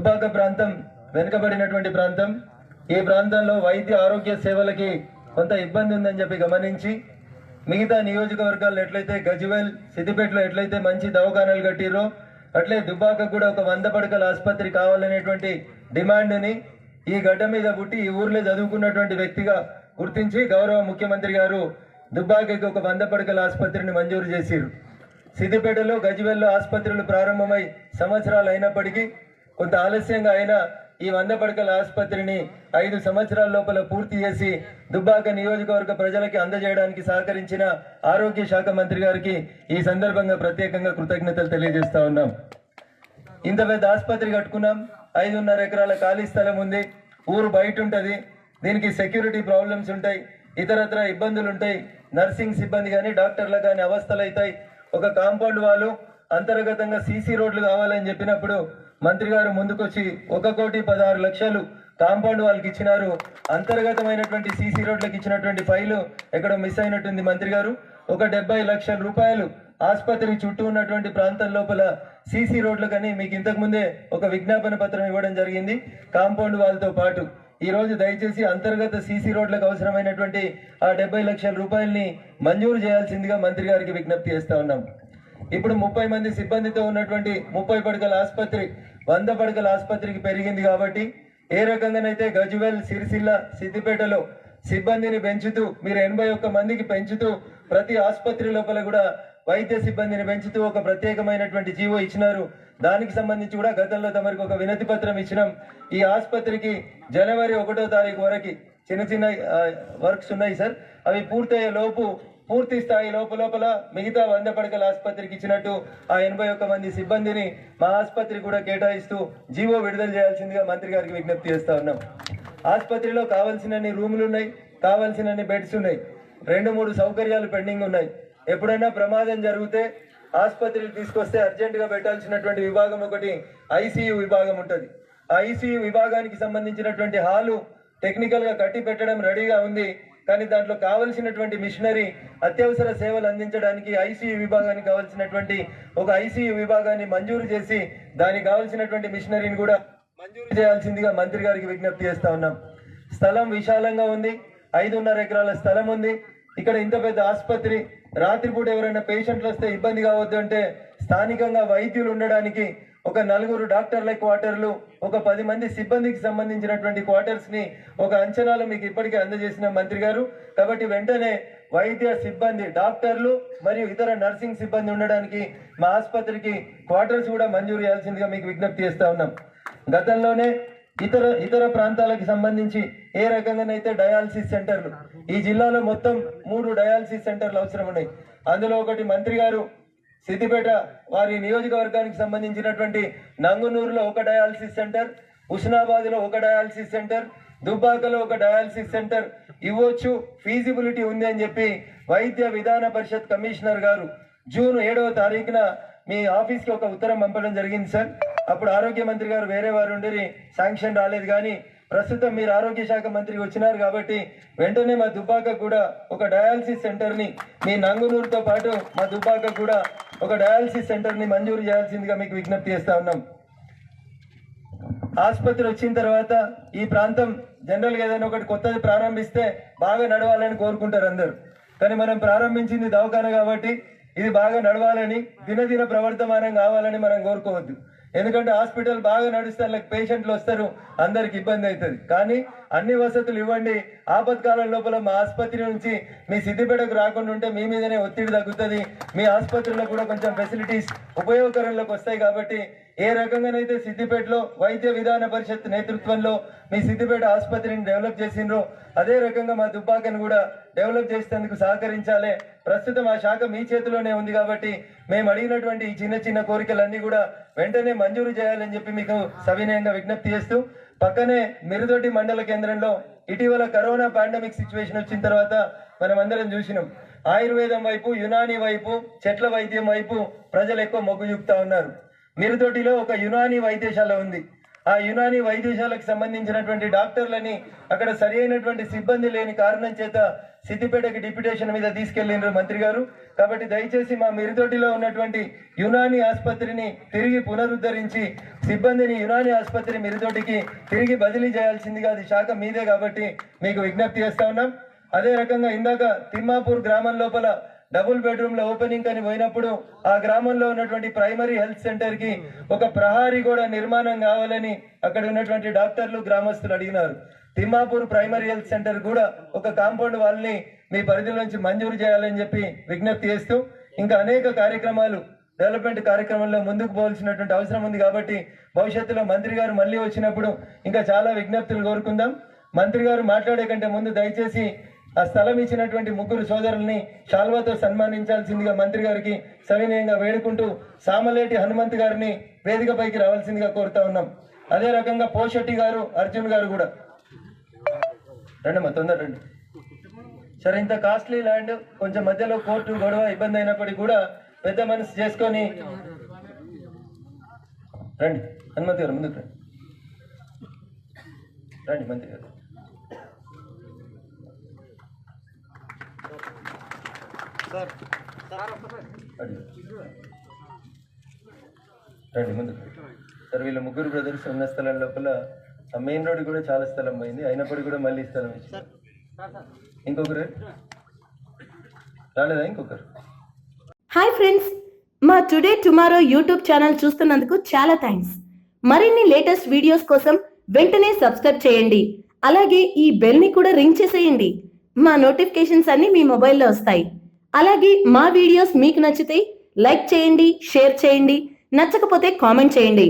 దుబ్బాక ప్రాంతం వెనుకబడినటువంటి ప్రాంతం. ఈ ప్రాంతంలో వైద్య ఆరోగ్య సేవలకి కొంత ఇబ్బంది ఉందని చెప్పి గమనించి మిగతా నియోజకవర్గాల్లో ఎట్లయితే గజ్వేల్ సిద్దిపేటలో ఎట్లయితే మంచి దవాఖానాలు కట్టిరో అట్లే దుబ్బాక కూడా ఒక 100 పడకల ఆసుపత్రి కావాలనేటువంటి డిమాండ్ని ఈ గడ్డ మీద పుట్టి ఈ ఊర్లో చదువుకున్నటువంటి వ్యక్తిగా గుర్తించి గౌరవ ముఖ్యమంత్రి గారు దుబ్బాకకి ఒక 100 పడకల ఆసుపత్రిని మంజూరు చేసిరు. సిద్దిపేటలో గజ్వేల్లో ఆసుపత్రులు ప్రారంభమై సంవత్సరాలు అయినప్పటికీ కొంత ఆలస్యంగా అయినా ఈ 100 పడకల ఆసుపత్రిని 5 సంవత్సరాల లోపల పూర్తి చేసి దుబ్బాక నియోజకవర్గ ప్రజలకి అందజేయడానికి సహకరించిన ఆరోగ్య శాఖ మంత్రి గారికి ఈ సందర్భంగా ప్రత్యేకంగా కృతజ్ఞతలు తెలియజేస్తా ఉన్నాం. ఇంత పెద్ద ఆసుపత్రి కట్టుకున్నాం, 5.5 ఎకరాల ఖాళీ స్థలం ఉంది, ఊరు బయట ఉంటుంది, దీనికి సెక్యూరిటీ ప్రాబ్లమ్స్ ఉంటాయి, ఇతరత్ర ఇబ్బందులు ఉంటాయి, నర్సింగ్ సిబ్బంది కానీ డాక్టర్లకు కానీ అవస్థలు అవుతాయి. ఒక కాంపౌండ్ వాళ్ళు అంతర్గతంగా సీసీ రోడ్లు కావాలని చెప్పినప్పుడు మంత్రి గారు ముందుకొచ్చి 1,16,00,000 కాంపౌండ్ వాళ్ళకి ఇచ్చినారు. అంతర్గతమైనటువంటి సీసీ రోడ్లకు ఇచ్చినటువంటి ఫైలు ఎక్కడ మిస్ అయినట్టుంది మంత్రి గారు. ఒక 70 లక్షల రూపాయలు ఆసుపత్రి చుట్టూ ఉన్నటువంటి ప్రాంతం లోపల సీసీ రోడ్లకని మీకు ఇంతకుముందే ఒక విజ్ఞాపన పత్రం ఇవ్వడం జరిగింది కాంపౌండ్ వాళ్ళతో పాటు. ఈరోజు దయచేసి అంతర్గత సీసీ రోడ్లకు అవసరమైనటువంటి ఆ 70 లక్షల రూపాయలని మంజూరు చేయాల్సిందిగా మంత్రి గారికి విజ్ఞప్తి చేస్తా ఉన్నాం. ఇప్పుడు 30 మంది సిబ్బందితో ఉన్నటువంటి 30 పడకల ఆసుపత్రి 100 పడకల ఆసుపత్రికి పెరిగింది కాబట్టి ఏ రకంగానైతే గజ్వేల్ సిరిసిల్ల సిద్దిపేటలో సిబ్బందిని పెంచుతూ మీరు 81 మందికి పెంచుతూ ప్రతి ఆసుపత్రి లోపల కూడా వైద్య సిబ్బందిని పెంచుతూ ఒక ప్రత్యేకమైనటువంటి జీవో ఇచ్చినారు. దానికి సంబంధించి కూడా గతంలో తమరికి ఒక వినతి పత్రం ఇచ్చినాం. ఈ ఆసుపత్రికి జనవరి 1వ తారీఖు వరకు చిన్న చిన్న వర్క్స్ ఉన్నాయి సార్, అవి పూర్తయ్యే లోపు పూర్తి స్థాయి లోపల మిగతా 100 పడకల ఆసుపత్రికి ఇచ్చినట్టు ఆ 81 మంది సిబ్బందిని మా ఆసుపత్రి కూడా కేటాయిస్తూ జీవో విడుదల చేయాల్సిందిగా మంత్రి గారికి విజ్ఞప్తి చేస్తా ఉన్నాం. ఆసుపత్రిలో కావాల్సినన్ని రూములు ఉన్నాయి, కావాల్సినన్ని బెడ్స్ ఉన్నాయి, 2-3 సౌకర్యాలు పెండింగ్ ఉన్నాయి. ఎప్పుడైనా ప్రమాదం జరిగితే ఆసుపత్రికి తీసుకొస్తే అర్జెంటుగా పెట్టాల్సినటువంటి విభాగం ఒకటి ఐసీయూ విభాగం ఉంటుంది. ఆ ఐసీయూ విభాగానికి సంబంధించినటువంటి హాలు టెక్నికల్గా కట్టి పెట్టడం రెడీగా ఉంది, కానీ దాంట్లో కావలసినటువంటి మిషనరీ అత్యవసర సేవలు అందించడానికి ఐసీయూ విభాగానికి కావాల్సినటువంటి ఒక ఐసీయూ విభాగాన్ని మంజూరు చేసి దానికి కావాల్సినటువంటి మిషనరీని కూడా మంజూరు చేయాల్సిందిగా మంత్రి గారికి విజ్ఞప్తి చేస్తా ఉన్నాం. స్థలం విశాలంగా ఉంది, 5.5 ఎకరాల స్థలం ఉంది. ఇక్కడ ఇంత పెద్ద ఆసుపత్రి, రాత్రిపూట ఎవరైనా పేషెంట్లు వస్తే ఇబ్బంది కావద్దు అంటే స్థానికంగా వైద్యులు ఉండడానికి ఒక 4 డాక్టర్ల క్వార్టర్లు, ఒక 10 మంది సిబ్బందికి సంబంధించినటువంటి క్వార్టర్స్ ని ఒక అంచనాలు మీకు ఇప్పటికే అందజేసిన మంత్రి గారు. కాబట్టి వెంటనే వైద్య సిబ్బంది డాక్టర్లు మరియు ఇతర నర్సింగ్ సిబ్బంది ఉండడానికి మా ఆసుపత్రికి క్వార్టర్స్ కూడా మంజూరు చేయాల్సిందిగా మీకు విజ్ఞప్తి చేస్తా ఉన్నాం. గతంలోనే ఇతర ప్రాంతాలకు సంబంధించి ఏ రకంగానైతే డయాలసిస్ సెంటర్లు ఈ జిల్లాలో మొత్తం 3 డయాలసిస్ సెంటర్లు అవసరం ఉన్నాయి. అందులో ఒకటి మంత్రి గారు సిద్దిపేట వారి నియోజకవర్గానికి సంబంధించినటువంటి నంగునూరులో ఒక డయాలసిస్ సెంటర్, హుస్నాబాద్లో ఒక డయాలసిస్ సెంటర్, దుబ్బాకలో ఒక డయాలసిస్ సెంటర్ ఇవ్వచ్చు, ఫీజిబిలిటీ ఉంది అని చెప్పి వైద్య విధాన పరిషత్ కమిషనర్ గారు జూన్ 7వ తారీఖున మీ ఆఫీస్కి ఒక ఉత్తరం పంపడం జరిగింది సార్. అప్పుడు ఆరోగ్య మంత్రి గారు వేరే వారు ఉండి శాంక్షన్ రాలేదు, కానీ ప్రస్తుతం మీరు ఆరోగ్య శాఖ మంత్రికి వచ్చినారు కాబట్టి వెంటనే మా దుబ్బాక కూడా ఒక డయాలసిస్ సెంటర్ని మీ నంగునూరుతో పాటు మా దుబ్బాక కూడా ఒక డయాలసిస్ సెంటర్ని మంజూరు చేయాల్సిందిగా మీకు విజ్ఞప్తి చేస్తా ఉన్నాం. ఆసుపత్రి వచ్చిన తర్వాత ఈ ప్రాంతం జనరల్గా ఏదైనా ఒకటి కొత్తది ప్రారంభిస్తే బాగా నడవాలని కోరుకుంటారు అందరూ, కానీ మనం ప్రారంభించింది దవాఖాన కాబట్టి ఇది బాగా నడవాలని దినదిన ప్రవర్తమానం కావాలని మనం కోరుకోవద్దు. ఎందుకంటే హాస్పిటల్ బాగా నడిస్తే పేషెంట్లు వస్తారు, అందరికి ఇబ్బంది అవుతుంది. కానీ అన్ని వసతులు ఇవ్వండి, ఆపత్కాలం లోపల మా ఆసుపత్రి నుంచి మీ సిద్దిపేటకు రాకుండా ఉంటే మీ మీదనే ఒత్తిడి తగ్గుతుంది, మీ ఆసుపత్రిలో కూడా కొంచెం ఫెసిలిటీస్ ఉపయోగకరంలోకి వస్తాయి. కాబట్టి ఏ రకంగానైతే సిద్దిపేటలో వైద్య విధాన పరిషత్ నేతృత్వంలో మీ సిద్దిపేట ఆసుపత్రిని డెవలప్ చేసిండ్రో అదే రకంగా మా దుబ్బాకను కూడా డెవలప్ చేసేందుకు సహకరించాలి. ప్రస్తుతం ఆ శాఖ మీ చేతిలోనే ఉంది కాబట్టి మేము అడిగినటువంటి ఈ చిన్న చిన్న కోరికలన్నీ కూడా వెంటనే మంజూరు చేయాలని చెప్పి మీకు సవినయంగా విజ్ఞప్తి చేస్తూ, పక్కనే మిరుదొడ్డి మండల కేంద్రంలో ఇటీవల కరోనా పాండమిక్ సిచ్యువేషన్ వచ్చిన తర్వాత మనం అందరం చూసినాం, ఆయుర్వేదం వైపు, యునాని వైపు, చెట్ల వైద్యం వైపు ప్రజలు ఎక్కువ మొగ్గు చూపుతా ఉన్నారు. మిరుదొడ్డిలో ఒక యునాని వైద్యశాల ఉంది, ఆ యునాని వైద్యశాలకు సంబంధించినటువంటి డాక్టర్లని అక్కడ సరి అయినటువంటి సిబ్బంది లేని కారణం చేత సిద్దిపేటకి డిప్యుటేషన్ మీద తీసుకెళ్లిండ్రు మంత్రి గారు. కాబట్టి దయచేసి మా మిరుదొడ్డిలో ఉన్నటువంటి యునాని ఆసుపత్రిని తిరిగి పునరుద్ధరించి సిబ్బందిని యునాని ఆసుపత్రి మిరుదొడ్డికి తిరిగి బదిలీ చేయాల్సిందిగా, అది శాఖ మీదే కాబట్టి మీకు విజ్ఞప్తి చేస్తా ఉన్నాం. అదే రకంగా ఇందాక తిమ్మాపూర్ గ్రామం లోపల డబుల్ బెడ్రూమ్ల ఓపెనింగ్ అని పోయినప్పుడు ఆ గ్రామంలో ఉన్నటువంటి ప్రైమరీ హెల్త్ సెంటర్ కి ఒక ప్రహారీ కూడా నిర్మాణం కావాలని అక్కడ ఉన్నటువంటి డాక్టర్లు గ్రామస్తులు అడిగినారు. తిమ్మాపూర్ ప్రైమరీ హెల్త్ సెంటర్ కూడా ఒక కాంపౌండ్ వాళ్ళని మీ పరిధిలో నుంచి మంజూరు చేయాలని చెప్పి విజ్ఞప్తి చేస్తూ ఇంకా అనేక కార్యక్రమాలు డెవలప్మెంట్ కార్యక్రమంలో ముందుకు పోవాల్సినటువంటి అవసరం ఉంది. కాబట్టి భవిష్యత్తులో మంత్రి గారు మళ్ళీ వచ్చినప్పుడు ఇంకా చాలా విజ్ఞప్తులు కోరుకుందాం. మంత్రి గారు మాట్లాడే కంటే ముందు దయచేసి ఆ స్థలం ఇచ్చినటువంటి ముగ్గురు సోదరుల్ని శాల్వాతో సన్మానించాల్సిందిగా మంత్రి గారికి సవినయంగా వేడుకుంటూ సామలేటి హనుమంత్ గారిని వేదికపైకి రావాల్సిందిగా కోరుతా ఉన్నాం. అదే రకంగా పోషెట్టి గారు, అర్జున్ గారు కూడా రండి, తొందర రండి. సరే, ఇంత కాస్ట్లీ ల్యాండ్ కొంచెం మధ్యలో కోర్టు గొడవ ఇబ్బంది అయినప్పటికీ కూడా పెద్ద మనసు చేసుకొని రండి. హనుమంత్ గారు ముందుకు రండి. రండి మంత్రి గారు. రండి ముందు. సార్, వీళ్ళ ముగ్గురు బ్రదర్స్ ఉన్న స్థలం లోపల ఆ మెయిన్ రోడ్ కూడా చాలా స్థలం పోయింది, అయినప్పటికీ కూడా మళ్ళీ స్థలం ఇచ్చారు. ఇంకొకరు రాలేదా? ఇంకొకరు. హాయ్ ఫ్రెండ్స్, మా టుడే టుమారో యూట్యూబ్ ఛానల్ చూస్తున్నందుకు చాలా థ్యాంక్స్. మరిన్ని లేటెస్ట్ వీడియోస్ కోసం వెంటనే సబ్స్క్రైబ్ చేయండి. అలాగే ఈ బెల్ ని కూడా రింగ్ చేసేయండి. మా నోటిఫికేషన్స్ అన్ని మీ మొబైల్లో వస్తాయి. అలాగే మా వీడియోస్ మీకు నచ్చితే లైక్ చేయండి, షేర్ చేయండి, నచ్చకపోతే కామెంట్ చేయండి.